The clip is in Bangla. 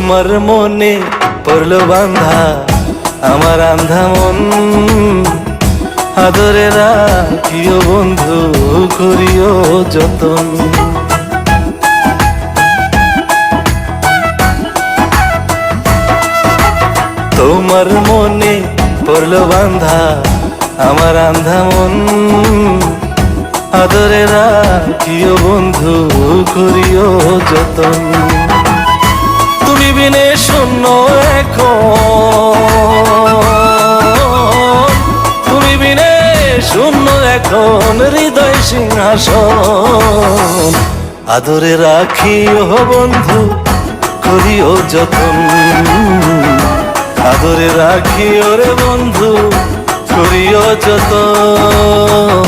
তোমার মনে পড়লো বান্ধা আমার আন্ধা মন, আদরে রাখিও বন্ধু করিও যতন। তোমার মনে পড়লো বান্ধা আমার আন্ধা মন, আদরে রাখিও বন্ধু করিও যতন। তুমি বিনে শূন্য এখন, তুমি বিনে শূন্য এখন হৃদয় সিংহাসন, আদরে রাখিও বন্ধু করিও যতন, আদরে রাখিও রে বন্ধু করিও যতন।